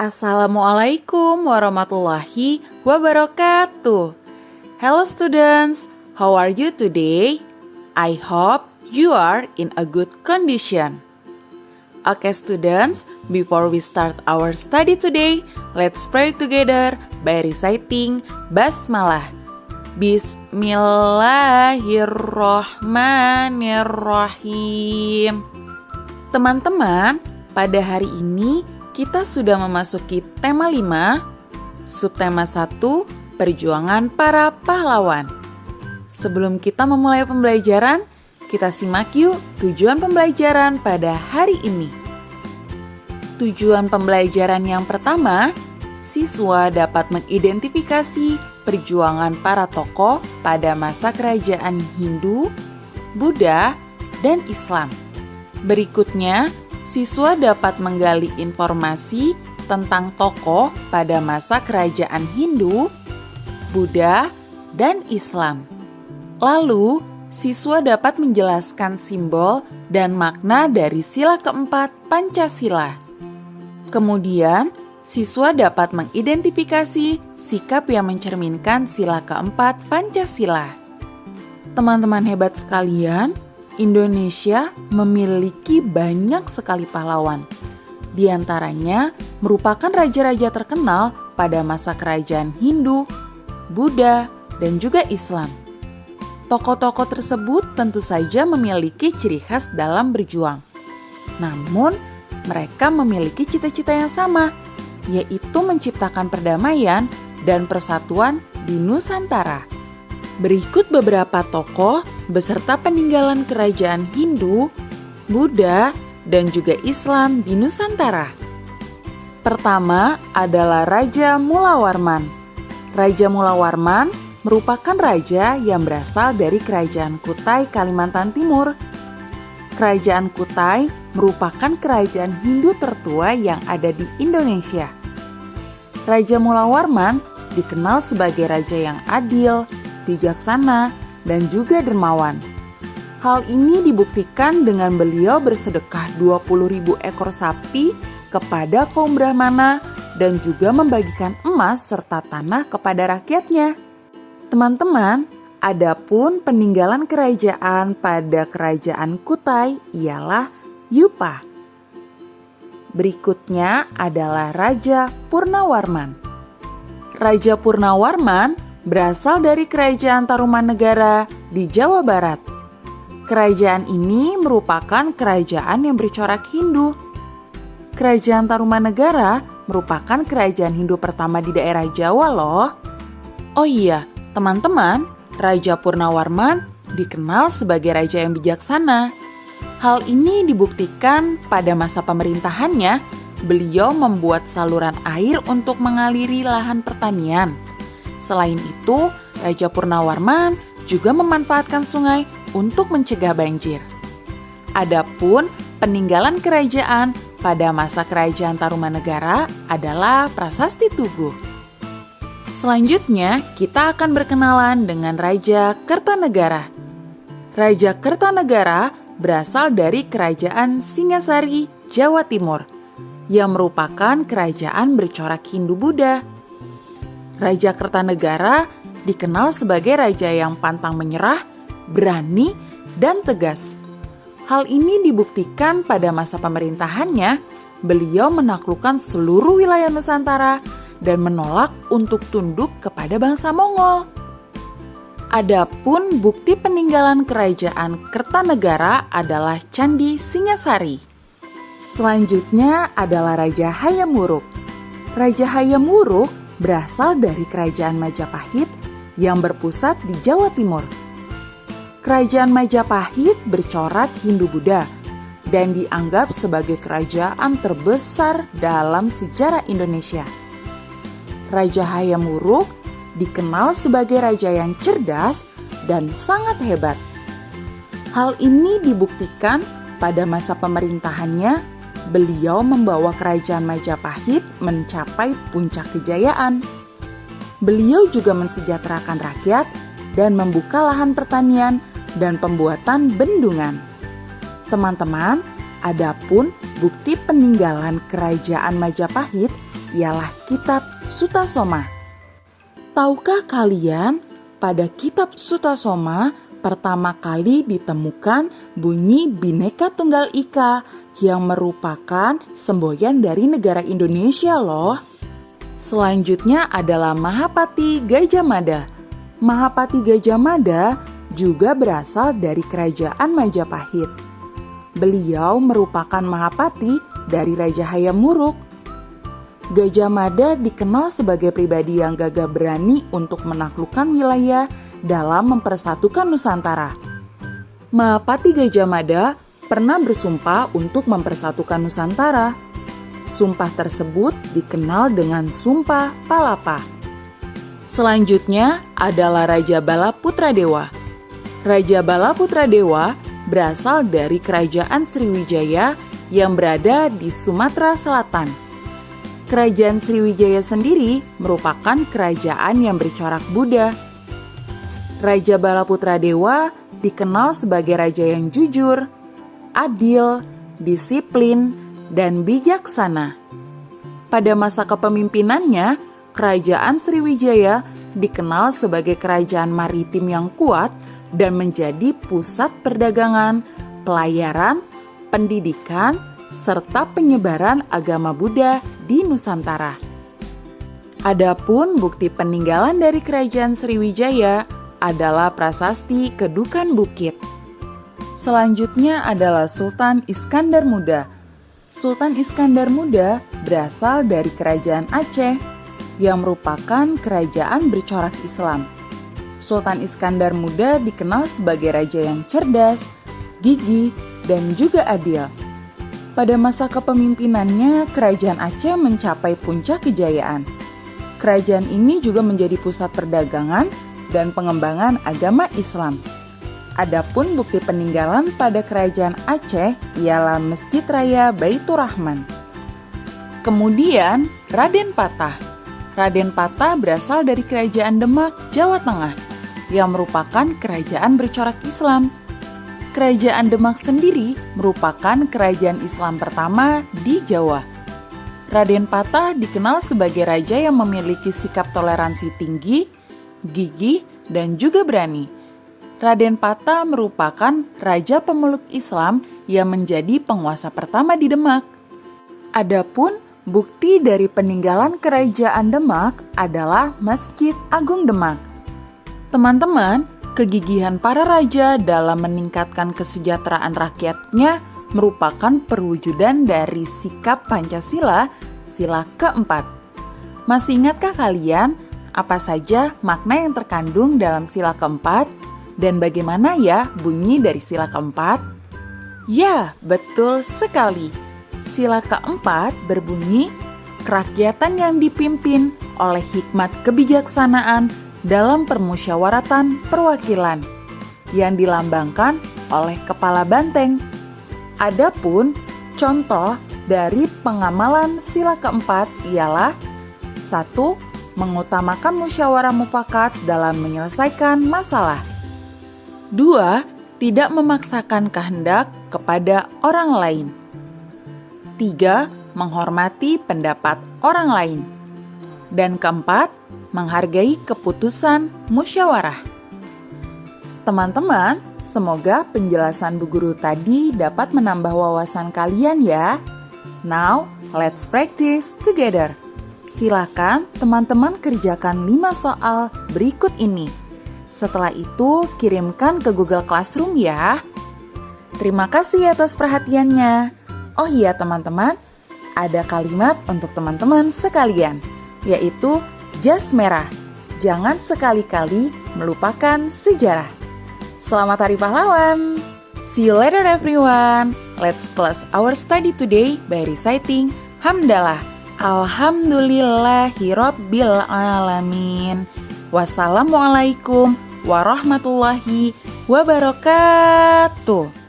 Assalamualaikum warahmatullahi wabarakatuh. Hello students, how are you today? I hope you are in a good condition. Okay students, before we start our study today, let's pray together by reciting Basmalah. Bismillahirrohmanirrohim. Teman-teman, pada hari ini kita sudah memasuki tema 5, subtema 1, perjuangan para pahlawan. Sebelum kita memulai pembelajaran, kita simak yuk tujuan pembelajaran pada hari ini. Tujuan pembelajaran yang pertama, siswa dapat mengidentifikasi perjuangan para tokoh pada masa kerajaan Hindu, Buddha, dan Islam. Berikutnya, siswa dapat menggali informasi tentang tokoh pada masa kerajaan Hindu, Buddha, dan Islam. Lalu, siswa dapat menjelaskan simbol dan makna dari sila keempat Pancasila. Kemudian, siswa dapat mengidentifikasi sikap yang mencerminkan sila keempat Pancasila. Teman-teman hebat sekalian, Indonesia memiliki banyak sekali pahlawan. Di antaranya merupakan raja-raja terkenal pada masa kerajaan Hindu, Buddha, dan juga Islam. Tokoh-tokoh tersebut tentu saja memiliki ciri khas dalam berjuang. Namun, mereka memiliki cita-cita yang sama, yaitu menciptakan perdamaian dan persatuan di Nusantara. Berikut beberapa tokoh beserta peninggalan kerajaan Hindu, Buddha, dan juga Islam di Nusantara. Pertama adalah Raja Mulawarman. Raja Mulawarman merupakan raja yang berasal dari Kerajaan Kutai, Kalimantan Timur. Kerajaan Kutai merupakan kerajaan Hindu tertua yang ada di Indonesia. Raja Mulawarman dikenal sebagai raja yang adil, bijaksana, dan juga dermawan. Hal ini dibuktikan dengan beliau bersedekah 20.000 ekor sapi kepada kaum Brahmana dan juga membagikan emas serta tanah kepada rakyatnya. Teman-teman, adapun peninggalan kerajaan pada kerajaan Kutai ialah Yupa. Berikutnya adalah Raja Purnawarman. Raja Purnawarman berasal dari Kerajaan Tarumanegara di Jawa Barat. Kerajaan ini merupakan kerajaan yang bercorak Hindu. Kerajaan Tarumanegara merupakan kerajaan Hindu pertama di daerah Jawa loh. Oh iya, teman-teman, Raja Purnawarman dikenal sebagai raja yang bijaksana. Hal ini dibuktikan pada masa pemerintahannya, beliau membuat saluran air untuk mengaliri lahan pertanian. Selain itu, Raja Purnawarman juga memanfaatkan sungai untuk mencegah banjir. Adapun peninggalan kerajaan pada masa kerajaan Tarumanegara adalah Prasasti Tugu. Selanjutnya, kita akan berkenalan dengan Raja Kertanegara. Raja Kertanegara berasal dari Kerajaan Singasari, Jawa Timur, yang merupakan kerajaan bercorak Hindu-Buddha. Raja Kertanegara dikenal sebagai raja yang pantang menyerah, berani, dan tegas. Hal ini dibuktikan pada masa pemerintahannya, beliau menaklukkan seluruh wilayah Nusantara dan menolak untuk tunduk kepada bangsa Mongol. Adapun bukti peninggalan kerajaan Kertanegara adalah Candi Singasari. Selanjutnya adalah Raja Hayam Wuruk. Raja Hayam Wuruk berasal dari Kerajaan Majapahit yang berpusat di Jawa Timur. Kerajaan Majapahit bercorak Hindu-Buddha dan dianggap sebagai kerajaan terbesar dalam sejarah Indonesia. Raja Hayam Wuruk dikenal sebagai raja yang cerdas dan sangat hebat. Hal ini dibuktikan pada masa pemerintahannya, beliau membawa kerajaan Majapahit mencapai puncak kejayaan. Beliau juga mensejahterakan rakyat dan membuka lahan pertanian dan pembuatan bendungan. Teman-teman, adapun bukti peninggalan kerajaan Majapahit ialah kitab Sutasoma. Tahukah kalian, pada kitab Sutasoma pertama kali ditemukan bunyi Bhinneka Tunggal Ika yang merupakan semboyan dari negara Indonesia loh. Selanjutnya adalah Mahapati Gajah Mada. Mahapati Gajah Mada juga berasal dari Kerajaan Majapahit. Beliau merupakan Mahapati dari Raja Hayam Wuruk. Gajah Mada dikenal sebagai pribadi yang gagah berani untuk menaklukkan wilayah dalam mempersatukan Nusantara. Mahapati Gajah Mada pernah bersumpah untuk mempersatukan Nusantara. Sumpah tersebut dikenal dengan Sumpah Palapa. Selanjutnya adalah Raja Bala Putradewa. Raja Bala Putradewa berasal dari Kerajaan Sriwijaya yang berada di Sumatera Selatan. Kerajaan Sriwijaya sendiri merupakan kerajaan yang bercorak Buddha. Raja Bala Putradewa dikenal sebagai raja yang jujur, adil, disiplin, dan bijaksana. Pada masa kepemimpinannya, Kerajaan Sriwijaya dikenal sebagai kerajaan maritim yang kuat dan menjadi pusat perdagangan, pelayaran, pendidikan, serta penyebaran agama Buddha di Nusantara. Adapun bukti peninggalan dari Kerajaan Sriwijaya adalah prasasti Kedukan Bukit. Selanjutnya adalah Sultan Iskandar Muda. Sultan Iskandar Muda berasal dari Kerajaan Aceh yang merupakan kerajaan bercorak Islam. Sultan Iskandar Muda dikenal sebagai raja yang cerdas, gigih, dan juga adil. Pada masa kepemimpinannya, Kerajaan Aceh mencapai puncak kejayaan. Kerajaan ini juga menjadi pusat perdagangan dan pengembangan agama Islam. Adapun bukti peninggalan pada Kerajaan Aceh ialah Masjid Raya Baitur Rahman. Kemudian, Raden Patah. Raden Patah berasal dari Kerajaan Demak, Jawa Tengah, yang merupakan kerajaan bercorak Islam. Kerajaan Demak sendiri merupakan kerajaan Islam pertama di Jawa. Raden Patah dikenal sebagai raja yang memiliki sikap toleransi tinggi, gigih, dan juga berani. Raden Patah merupakan raja pemeluk Islam yang menjadi penguasa pertama di Demak. Adapun bukti dari peninggalan Kerajaan Demak adalah Masjid Agung Demak. Teman-teman, kegigihan para raja dalam meningkatkan kesejahteraan rakyatnya merupakan perwujudan dari sikap Pancasila, sila keempat. Masih ingatkah kalian apa saja makna yang terkandung dalam sila keempat dan bagaimana ya bunyi dari sila keempat? Ya, betul sekali. Sila keempat berbunyi, kerakyatan yang dipimpin oleh hikmat kebijaksanaan dalam permusyawaratan perwakilan yang dilambangkan oleh kepala banteng. Adapun contoh dari pengamalan sila keempat ialah 1. Mengutamakan musyawarah mufakat dalam menyelesaikan masalah. 2. Tidak memaksakan kehendak kepada orang lain. 3. Menghormati pendapat orang lain. Dan keempat, menghargai keputusan musyawarah. Teman-teman, semoga penjelasan Bu Guru tadi dapat menambah wawasan kalian ya. Now, let's practice together. Silakan teman-teman kerjakan 5 soal berikut ini. Setelah itu, kirimkan ke Google Classroom ya. Terima kasih atas perhatiannya. Oh iya teman-teman, ada kalimat untuk teman-teman sekalian, yaitu jas merah. Jangan sekali-kali melupakan sejarah. Selamat Hari Pahlawan! See you later everyone! Let's close our study today by reciting Hamdalah. Alhamdulillahirabbil alamin. Wassalamualaikum warahmatullahi wabarakatuh.